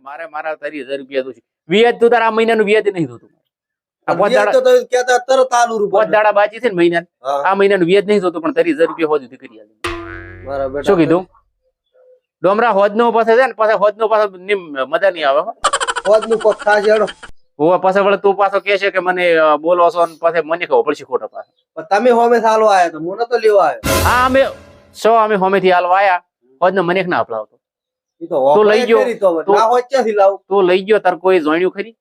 મારે મારા 30,000 રૂપિયા દઉં છું વ્યાજ તું તારા આ મહિનાનું વ્યાજ નહીં જોતું આ પાંચ વ્યાજ તો તમે કહેતા તરત આલુ રૂપિયા 5 દાડા બાકી છે ને મહિના આ મહિનાનું વ્યાજ નહીં જોતું પણ 30,000 રૂપિયા હોદ સુધી કરી આલે મારા બેટા શું કીધું ડોમરા હોદનો પાસે છે ને પાછા હોદનો પાછો મજા નહીં આવે હોદનું કોક થાશે હેડો હોવા પાછા વળે તું પાછો કહે છે કે મને બોલો છો ને પાછા મને ખબર પડશે ખોટા પાછા પણ તમે હોમે સાલો આયા તો મને તો લેવા આવ્યો હા અમે હોમેથી હાલવા આયા હોદનો મને ના અપલાવતો ઈ તો તું લઈ ગયો ના હોય ક્યાંથી લાવું તું લઈ ગયો તાર કોઈ જોણ્યું ખરી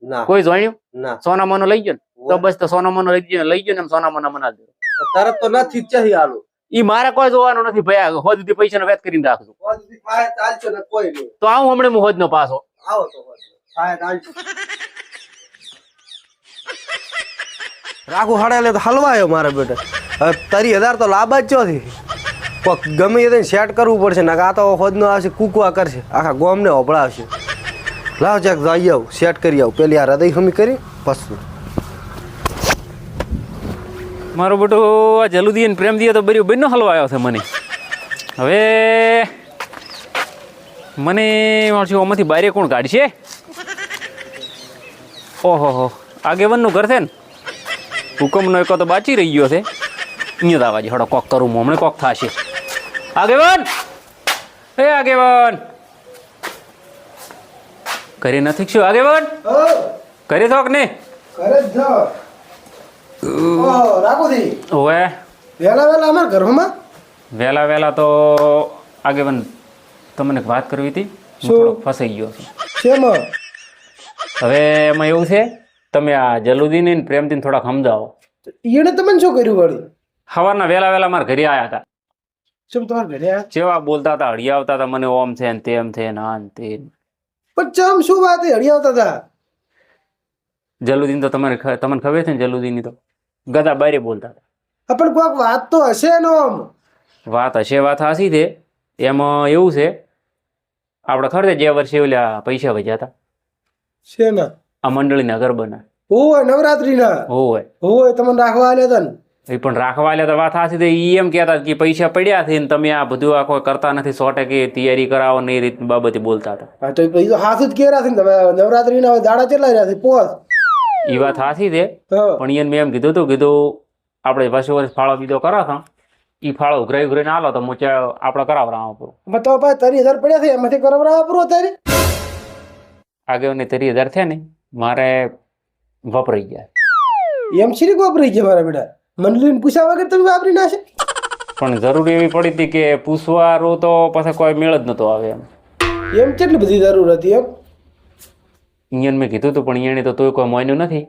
ના કોઈ જોણ્યું ના સોનામાનો લઈ ગયો ને તો બસ તો સોનામાનો લઈ ગયો ને સોનામાના મના દે તરત તો નથી ક્યાંથી આલુ ઈ મારે કોઈ જોવાનું નથી ભયા હોદ સુધી પૈસાનો વેત કરીને રાખજો હોદ થી ખાય ચાલશે ને કોઈ નહીં તો આવું હમણાં હું હોદનો પાછો આવો તો હોદ ખાય ચાલશે રાખું હડા લે તો હલવાયો મારા બેટા હવે 30,000 તો લાભ જ ચોથી કોક ગમે તે સેટ કરવું પડશે ને આ તો હોદનો આવશે કુકવા કરશે આખા ગોમને હોબળાવશે લાવ ચેક જઈ આવ સેટ કરી આવ પેલી આ હૃદય હમી કરી પછી મારો બેટો આ જલુદી અને પ્રેમદી તો બરી બંને હલવાયો છે મને હવે મને આમાંથી બારે કોણ કાઢશે ઓહો આગેવાનનું ઘર છે ને હુકમનો એક તો બાચી રહી ગયો છે અહીંયા દાવા હડો કોક કરું હમણાં કોક થશે આગેવાન આગેવાન ઘરે નથી શું આગેવાન ઘરે થોક ને કરે જ રાખોથી ઓવે વેલા અમાર ઘરમાં વહેલા તો આગેવાન તમને એક વાત કરવી હતી હું થોડોક ફસાઈ ગયો છું શેમાં હવે એમાં એવું છે તમે આ જલુદીને ને પ્રેમદીને થોડાક સમજાવો એને તમને શું કર્યું વળી સવારના વહેલા મારા ઘરે આવ્યા હતા શું તમારા ઘરે આયા જેવા બોલતા હતા હળી આવતા હતા મને ઓમ છે ને તેમ છે ને આ ને તે પણ ચમ શું વાત હળી આવતા હતા જલુદીન તો તમને ખબર છે ને જલુદીની તો ગદા બારે બોલતા હતા પણ કોઈક વાત તો હશે નો આમ વાત હશે વાત હાસી છે એમાં એવું છે આપણે ખબર છે જે વર્ષે ઓલા પૈસા વધ્યા હતા શેના આ મંડળીના ગરબાના હોય નવરાત્રીના હોય તમને રાખવા આલ્યા હતા ને એ પણ રાખવા લે તો વાત હાસી તો ઈ એમ કહેતા કે પૈસા પડ્યા છે ને તમે આ બધું આ કોઈ કરતા નથી 100% તૈયારી કરાવો ને એ રીત બાબતે બોલતા હતા હા તો પૈસા હાથ જ કેરા છે ને તમે નવરાત્રીના દાડા કેટલા રહ્યા છે પોસ એ વાત હાસી છે પણ એને મેં એમ કીધું આપણે વર્ષે વર્ષ ફાળો બીજો કરા હતા એ ફાળો ઉઘરાઈને આલો તો મોચા આપણે કરાવરાવા પૂરો તો ભાઈ 30,000 પડ્યા છે એમાંથી કરાવરાવા પૂરો અત્યારે આગળ 30,000 થયા ને મારે વપરાઈ ગયા એમ શ્રી વાપરી ગયા મારા બેટા મંડળીને પૂછ્યા વગર તમે વાપરી નાખે પણ જરૂરી એવી પડી હતી કે પૂછવારું તો પછી કોઈ મેળ જ નતો આવે એમ કેટલી બધી જરૂર હતી એમ અહીંયા મેં કીધું હતું પણ અહીંયા તો તોય કોઈ માન્યું નથી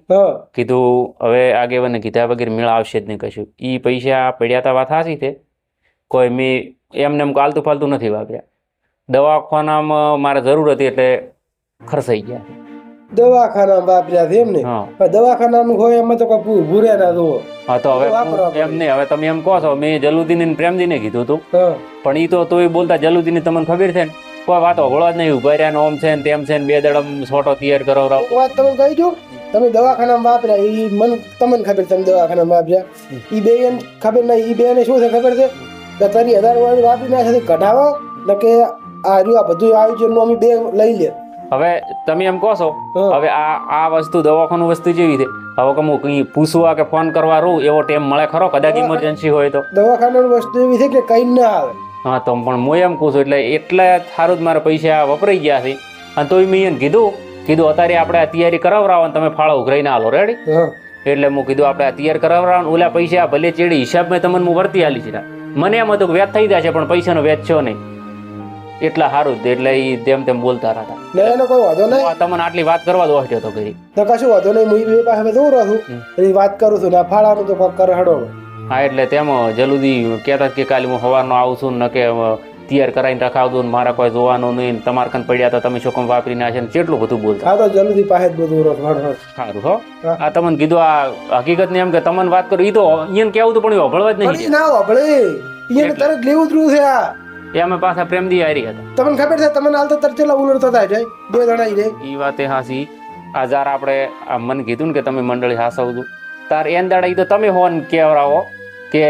કીધું હવે આગેવાને કીધા વગર મેળ આવશે જ નહીં કશું એ પૈસા પડ્યા હતા વાત હાસી છે કોઈ મેં એમને એમ આલતું ફાલતું નથી વાપર્યા દવાખાનામાં મારે જરૂર હતી એટલે ખર્ચાઈ ગયા દવાખાના વાપર્યા છે એમ ને દવાખાનાનું હોય એમાં તો કોઈ ભૂરે ના જુઓ હા તો હવે એમ નહીં હવે તમે એમ કહો છો મેં જલુદીન ને પ્રેમદીને કીધું હતું પણ એ તો તોય બોલતા જલુદીને તમને ખબર છે ને કોઈ વાતો હળવા જ નહીં ઉભા રહ્યા ઓમ છે ને તેમ છે ને 2 દડમ છોટો તૈયાર કરો વાત તમે કહી દો તમે દવાખાનામાં વાપર્યા એ મને તમને ખબર તમે દવાખાનામાં વાપર્યા એ બે એમ ખબર નહીં એ બે ને શું છે ખબર છે કે 30,000 વાળી વાપરી નાખે કઢાવો ને કે આ રહ્યું આ બધું આયોજન નું અમે બે લઈ લે હવે તમે એમ કહો છો હવે આ વસ્તુ દવાખાનું વસ્તુ જેવી છે હવે કે હું કઈ પૂછવા કે ફોન કરવા રહું એવો ટાઈમ મળે ખરો કદાચ ઇમરજન્સી હોય તો દવાખાનાની વસ્તુ એવી છે કે કઈ ના આવે હા તો પણ હું એમ કહું છું એટલે સારું જ મારા પૈસા વપરાઈ ગયા છે અને તોય મેં એને કીધું અત્યારે આપણે તૈયારી કરાવરાવો ને તમે ફાળો ઉઘરાઈને આલો રેડી એટલે હું કીધું આપણે તૈયાર કરાવરાવો ઓલા પૈસા ભલે ચેડી હિસાબ મેં તમને હું વર્તી આલી છે મને એમ હતું કે વ્યાજ થઈ જાય છે પણ પૈસાનો વ્યાજ છો નહીં એટલા સારું જ એટલે એ તેમ તેમ બોલતા હતા એનો કોઈ વાંધો નહીં તમને આટલી વાત કરવા દો હટ્યો તો કરી તો કશું વાંધો નહીં હું બે પાસે દઉં રહું છું વાત કરું છું ને ફાળાનું તો કોક કરે હડો હા એટલે તેમાં જલ્દી કહેતા કે કાલે હું સવારનો આવું છું ને કે તૈયાર કરાવીને રખાવતું ને મારા કોઈ જોવાનું નહીં તમારા કન પડ્યા હતા તમે શું કામ વાપરી નાખે ને કેટલું બધું બોલતા હા તો જલ્દી પાસે જ બધું રહો સારું હો આ તમને કીધું આ હકીકત ને એમ કે તમને વાત કરું એ તો અહીંયા કેવું હતું પણ એ હોભળવા જ નહીં ના હોભળે એને તરત લેવું જ રહ્યું છે આ અમે પાછા પ્રેમદી હારી હતા તમને ખબર છે તમને હાલ તો તરચેલા ઉલડતા થાય જાય 2 જણા ઈ રે ઈ વાતે હાસી આ જાર આપણે આ મને કીધું ને કે તમે મંડળી હાસવતું તાર એન દાડા ઈ તો તમે હોન કેવરાવો કે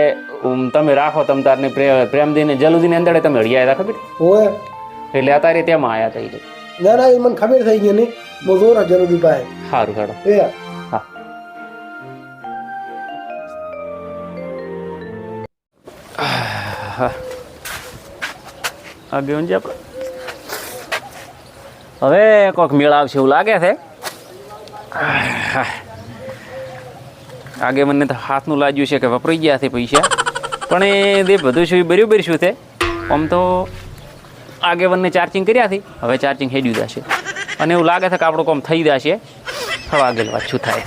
તમે રાખો તમ તારને પ્રેમદીને જલુદીને અંદરે તમે હળિયા હતા ખબર ઓય એટલે અત્યારે તેમાં આયા હતા ના ના એ મને ખબર થઈ ગઈ નહીં હું જોરા જલ્દી પાસે સારું હેડો એ હા આગેવાનજી આપણે હવે કોઈક મેળ આવશે એવું લાગે છે આગેવાનને તો હાથનું લાગ્યું છે કે વપરાઈ ગયા છે પૈસા પણ એ દે બધું શું બરાબર શું છે આમ તો આગેવાનને ચાર્જિંગ કર્યા હતી હવે ચાર્જિંગ હેડ્યું જશે અને એવું લાગે છે કે આપણું કામ થઈ જશે હવે આગળ વાત શું થાય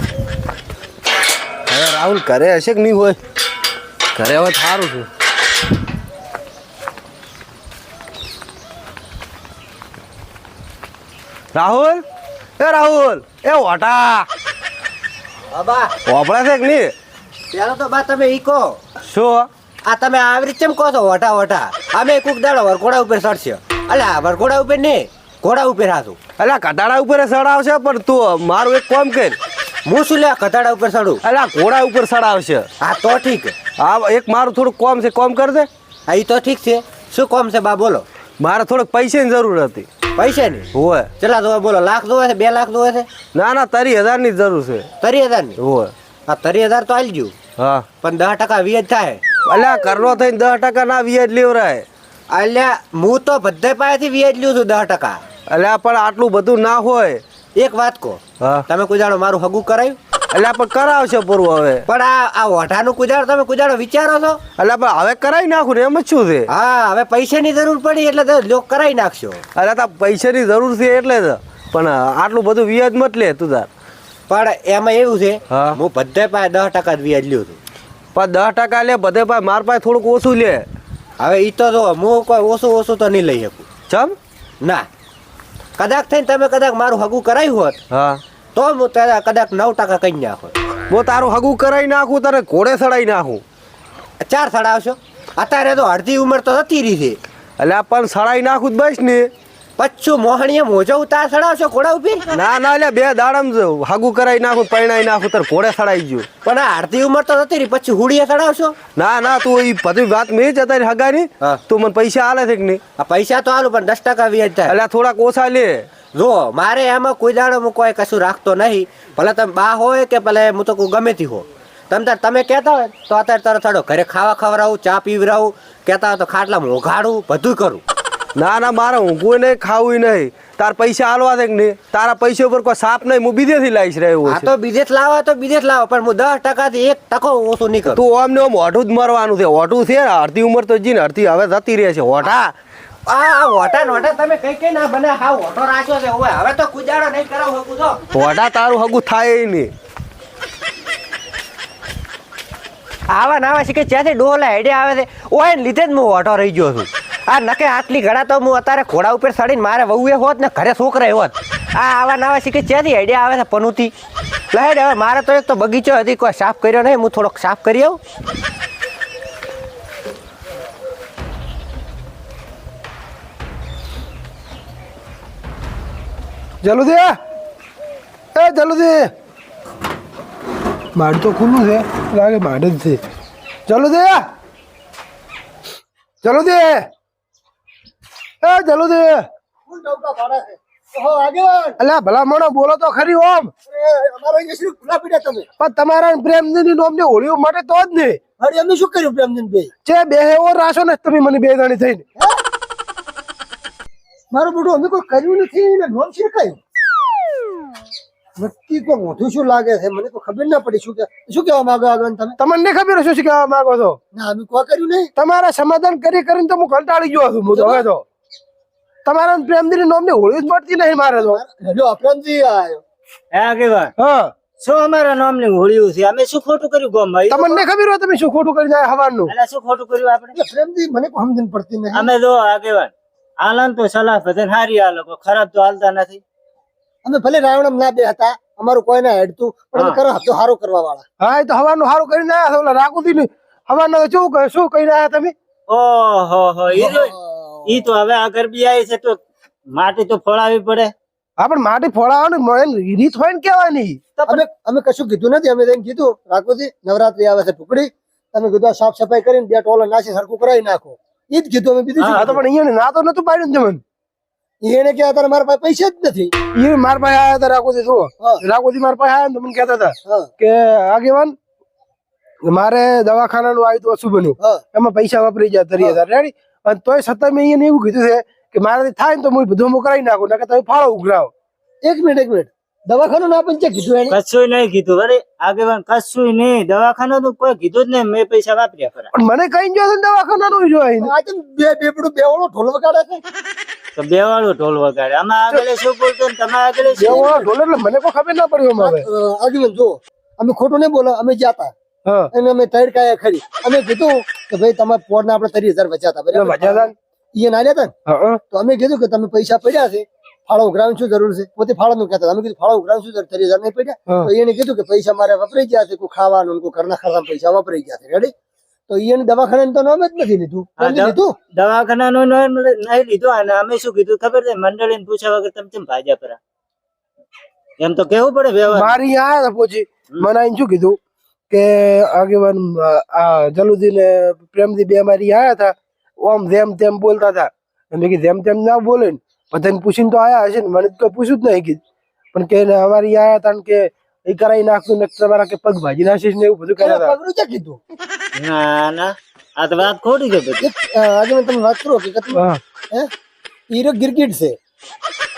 હવે રાહુલ ઘરે હશે કે નહીં હોય ઘરે હવે સારું છે રાહુલ રાહુલ એ વટા બા વાપડા છે કે નહીં પેલો તો બા તમે ઈ કહો શું આ તમે આવી કેમ કહો છો વટા વટા અમે કુક દાડો વરઘોડા ઉપર ચડશે અલ્યા વરઘોડા ઉપર ને ઘોડા ઉપર હાથું અલ્યા કટાડા ઉપર ચડાવશે પણ તું મારું એક કામ કર હું શું લે કતાડા ઉપર ચડું અલ્યા ઘોડા ઉપર ચડાવશે હા તો ઠીક હા એક મારું થોડું કોમ છે કોમ કર દે હા ઈ તો ઠીક છે શું કોમ છે બા બોલો મારે થોડોક પૈસાની જરૂર હતી પૈસા ની હોય કેટલા જોવે બોલો લાખ જોવે છે 2 લાખ જોવે છે ના ના 30,000 ની જરૂર છે 30,000 ની હોય હા 30,000 તો આલજો હા પણ 10% વ્યાજ થાય અલ્યા કરનો થઈને 10% ના વ્યાજ લેવરાય અલ્યા હું તો બધે પાસેથી વ્યાજ લ્યું છું 10%. અલ્યા પણ આટલું બધું ના હોય એક વાત કહો હા તમે કુજાડો મારું હગું કરાયું અલ્યા પણ કરાવશે પૂરું હવે પણ આ ઓઢાનું કુજાડો તમે કુજાડો વિચારો છો અલ્યા પણ હવે કરાવી નાખું ને એમ જ શું છે હા હવે પૈસાની જરૂર પડી એટલે તો લોક કરાવી નાખશો અલ્યા તા પૈસાની જરૂર છે એટલે જ પણ આટલું બધું વ્યાજ મત લે તું તાર પણ એમાં એવું છે હા. હું બધે પાસે 10% જ વ્યાજ લ્યું છું પણ 10% લે બધે પાસે માર પાસે થોડુંક ઓછું લે હવે ઈ તો જો હું કોઈ ઓછું તો નહીં લઈ શકું ચમ ના કદાચ થઈને તમે કદાચ મારું હગું કરાયું હોત હા તો હું તારા કદાચ 9% કહી નાખો હું તારું હગું કરાવી નાખું તારે ઘોડે ચડાવી નાખું 4 સડાવશો અત્યારે તો અડધી ઉંમર તો જતી રહી છે અલ્યા પણ સડાઈ નાખું જ બસ ને પચ્છું મોહણીએ મોજો ઉતાર સડાવશો ઘોડા ઉપર ના ના લે 2 દાડમ હગું કરાવી નાખું પરણાઈ નાખું તારે ઘોડે સડાઈ ગયું પણ આ અડધી ઉંમર તો જતી રહી પછી હુડીએ સડાવશો ના ના તું એ બધી વાત મેં જ તારી હગાની હા. તું મને પૈસા આલે છે કે નહીં આ પૈસા તો આલું પણ 10% વ્યાજ થાય અલ્યા થોડાક ઓછા લે જો મારે એમાં કોઈ દાડો હું કોઈ કશું રાખતો નહીં ભલે તમે બા હોય કે ભલે હું તો કોઈ ગમે તે હો તમે કહેતા હોય તો અત્યારે તરત થડો ઘરે ખાવા ખવડાવું ચા પીવડાવું કહેતા હોય તો ખાટલામાં ઓઘાડું બધું કરું ના ના મારે ઊંઘવું નહીં ખાવું નહીં તાર પૈસા આલવા છે કે નહીં તારા પૈસા ઉપર કોઈ સાપ નહીં હું બીજેથી લાવીશ રહ્યો આ તો વિદેશ લાવો તો વિદેશ લાવો પણ હું 10% થી 1% ઓછું નહીં કરું તું આમ ને આમ ઓઢું જ મરવાનું છે ઓઢું છે અડધી ઉંમર તો જીને અડધી હવે જતી રહે છે ઓઢા આ વોટા નોટા તમે કઈ ના બને હા ઓટો રાખ્યો છે ઓય હવે તો કુજાડો નહીં કરાવ હકું તો ઓઢા તારું હગું થાય નહીં આવા નાવા શીખે ત્યાંથી ડોલા હેડે આવે છે ઓય ને લીધે જ હું ઓટો રહી ગયો છું આ નકે આટલી ઘડા તો હું અત્યારે ઘોડા ઉપર ચડીને મારે વહુએ હોત ને ઘરે છોકરા હોત આ આવા નાવા શીખે ત્યાંથી હેડે આવે છે પનુતી લહેડ હવે મારે તો એક તો બગીચો હતી કોઈ સાફ કર્યો નહીં હું થોડોક સાફ કરી આવું જલ્દી એ જલ્દી માડ તો ખુલ્લું છે લાગે માડ જ છે જલ્દી જલ્દી એ જલ્દી અલ્યા ભલા મોણો બોલો તો ખરી ઓમ પણ તમારા પ્રેમની નોમ ને હોળીઓ માટે તો જ નહીં અરે અમે શું કર્યું પ્રેમજીન ભાઈ છે બે એવો રાશો ને તમે મને બે જણી થઈને મારું બેટું અમે કોઈ કર્યું નથી ને નોમ શીખાયું નક્કી કોઈ મોઢું શું લાગે છે મને તો ખબર ના પડી શું કહેવા માંગો આગળ તમે તમને નહીં ખબર શું કહેવા માંગો છો ના અમે કોઈ કર્યું નહીં તમારા સમાધાન કરી કરીને તો હું કંટાળી ગયો છું હું તો હવે તો તમારા પ્રેમની નોમ ને હોળી જ મળતી નહીં મારે તો હેલો પ્રેમજી આવ્યો હે આગેવાન હા શું અમારા નામની હોળીયું છે અમે શું ખોટું કર્યું ગોમમાં તમને ખબર હોય તમે શું ખોટું કરી જાય હવાનું એટલે શું ખોટું કર્યું આપણે પ્રેમજી મને કોઈ સમજણ પડતી નહીં અમે જો આગેવાન આલન તો સલાહ બધાને હારી આ લોકો ખરાબ તો હાલતા નથી અમે ભલે રાવણમ ના બે હતા અમારું કોઈ ના હેડતું પણ અમે કરો તો સારું કરવા વાળા હા એ તો હવાનું સારું કરીને આવ્યા છો રાખું ને હવાનું શું કહી રહ્યા તમે ઓહો હો ઈ તો હવે આ ગરબી આવી છે તો માટી તો ફોડાવી પડે હા પણ માટી ફોડાવવાનું રીત હોય ને કેવાની અમે કશું કીધું નથી અમે એને કીધું રાખોજી નવરાત્રી આવે છે ટુકડી તમે કીધું સાફ સફાઈ કરીને 2 ટોલા નાસી સરખું કરાવી નાખો ઈ જ કીધું અમે બીજું હા તો પણ અહીંયા ના તો નતું પાડ્યું ને તમને એને કે અત્યારે મારા પાસે પૈસા જ નથી. એ મારા પાસે આયા હતા રાખોથી જુઓ હા. રાખોથી મારા પાસે આયા ને તો મને કહેતા હતા હા કે આગેવાન મારે દવાખાનાનું આવ્યું હતું શું બન્યું હા એમાં પૈસા વાપરી ગયા 30,000 રેડી અને તોય છતાં મેં એને એવું કીધું છે કે મારાથી થાય ને તો હું બધું હું કરાવી નાખું નકર તમે ફાળો ઉઘરાવો. એક મિનિટ દવાખાનું ના પણ ચેક કીધું એને. કશું નહીં કીધું વળી આગેવાન કશું નહીં દવાખાનાનું કોઈ કીધું જ નહીં મેં પૈસા વાપર્યા ખરા પણ મને કઈ ગયો છે ને દવાખાનાનું જોઈ આ તો બેપડું બેવડો ઢોલ વગાડે છે. તો બે વાળું ઢોલ વગાડે આમાં આગળ શું બોલતો ને તમે આગળ શું જેવો ઢોલ એટલે મને કોઈ ખબર ના પડી એમાં હવે. આગળ જો અમે ખોટું નહીં બોલો અમે જાતા હા અને અમે ટાયર કાયા ખરી અમે કીધું કે ભાઈ તમારા પોરના આપણે 30,000 બચ્યા હતા એટલે બરાબર વજાદાન. એ ના રહ્યા હતા ને હા તો અમે કીધું કે તમે પૈસા પડ્યા છે ફાળો ઉઘરાવવાની શું જરૂર છે પોતે ફાળો નું કહેતા અમે કીધું ફાળો ઉઘરાવવાનું શું જરૂર 30,000 નહીં પડ્યા હા. તો એને કીધું કે પૈસા મારે વપરાઈ ગયા છે કોઈ ખાવાનું કોઈ ઘરના ખર્ચા પૈસા વપરાઈ ગયા છે રેડી તો એને દવાખાના તો નામ જ નથી લીધું હા, નથી લીધું દવાખાનાનું નામ નહીં લીધું અને અમે શું કીધું ખબર છે મંડળીને પૂછ્યા વગર તમે કેમ ભાજ્યા પરા એમ તો કેવું પડે વ્યવહાર મારી આયા હતા પછી મને આઈને શું કીધું કે આગેવાન આ જલુદ્દીન ને પ્રેમથી બે મારી આયા હતા ઓમ જેમ તેમ બોલતા હતા મેં કીધું જેમ તેમ ના બોલે ને બધાને પૂછીને તો આયા હશે ને મને તો કોઈ પૂછ્યું જ નહીં કીધું પણ કે અમારી આયા હતા ને કે એ કરાવી નાખશું ને તમારા કે પગ ભાજી નાખીશ ને એવું બધું કર્યા હતા. પગનું ચેક કીધું ના ના આ તો વાત ખોટી ગઈ બધી આજે તમે વાત કરો કે હા હીરો ગિરગીટ છે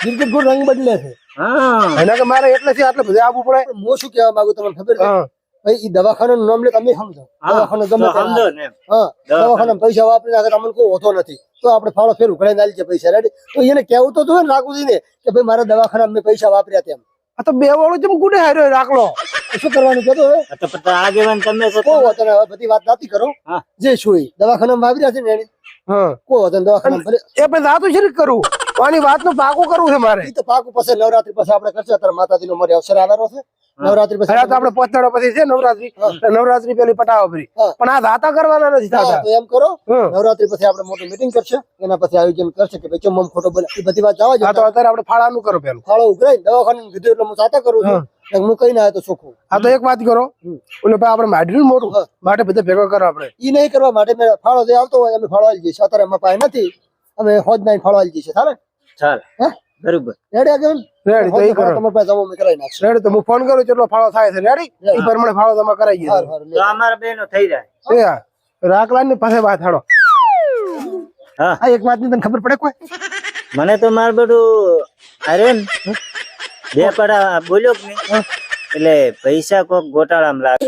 ગિરગીટ ગુણ રંગ બદલે છે હા એના કે મારે એટલે આટલે બધે આવવું પડે. પણ હું શું કહેવા માંગુ તમને ખબર છે હા ભાઈ એ દવાખાનાનું નામ લે તમે સમજો દવાખાનું ગમે તે સમજો ને એમ. હા દવાખાના પૈસા વાપરી નાખે તમને કોઈ હોતો નથી તો આપણે ફાળો ફેર ઉઘરાઈને આલી છે પૈસા રેડી તો એને કેવું તો જોઈએ ને રાખુજીને કે ભાઈ મારા દવાખાના મેં પૈસા વાપર્યા તેમ આ તો બે વાળો જેમ ગુડે હાર્યો રાખલો. તો શું કરવાનું કહેતો હવે આ તો પછી આગેવાન તમે છો કોઈ હોતો નહીં હવે બધી વાત નાતી કરો હા. જે શું એ દવાખાનામાં વાપર્યા છે ને એને હા કોઈ હોતો નહીં દવાખાનામાં ભલે એ પછી રાતું શરીર કરવું આની વાતનું પાકું કરવું છે મારે. ઈ તો પાકું પછી નવરાત્રી પછી આપણે કરશે અત્યારે માતાજીનો મારે અવસર આવેલો છે નવરાત્રી પછી અરે તો આપણે પોતાના પછી છે નવરાત્રી નવરાત્રી પેલી પટાવા ફરી હા. પણ આ દાતા કરવાના નથી હા, થતા. તો એમ કરો હમ. નવરાત્રી પછી આપણે મોટી મીટિંગ કરશે એના પછી આયોજન કરશે કે ભાઈ ચમ મમ ખોટો બોલે એ બધી વાત જવા આ તો જો અત્યારે આપણે ફાળાનું કરો પેલું. ફાળો ઉઘરાઈ દવાખાને કીધું એટલે હું સાચા કરું છું કે હું કઈ ના આવ્યો તો ચોખ્ખું આ તો એક વાત કરો ઓલે ભાઈ આપણે માઢ્યું મોટું હા. માટે બધા ભેગા કરો આપણે. ઈ નહીં કરવા માટે મેં ફાળો જે આવતો હોય અમે ફાળો આલી જઈશું અત્યારે અમારા પાસે નથી અમે હોજ નાઈને ફાળો આલી જઈશું ચાલે ચાલ હે બરોબર રેડી આગળ રેડી તો એ કરો તમારા પાસે જમો મેં કરાવી નાખશું રેડી તો હું ફોન કરું કેટલો ફાળો થાય છે રેડી એ પ્રમાણે ફાળો તમે કરાવી હારું, દઈએ. હારું, તો અમારા બેનો થઈ જાય એ હા રાખલાન ની પાસે વાત હાડો. હા આ એક વાત ની તને ખબર પડે કોઈ મને તો માર બધું અરે ને બે પડા બોલ્યો કે નહીં એટલે પૈસા કોક ગોટાળામાં લાગે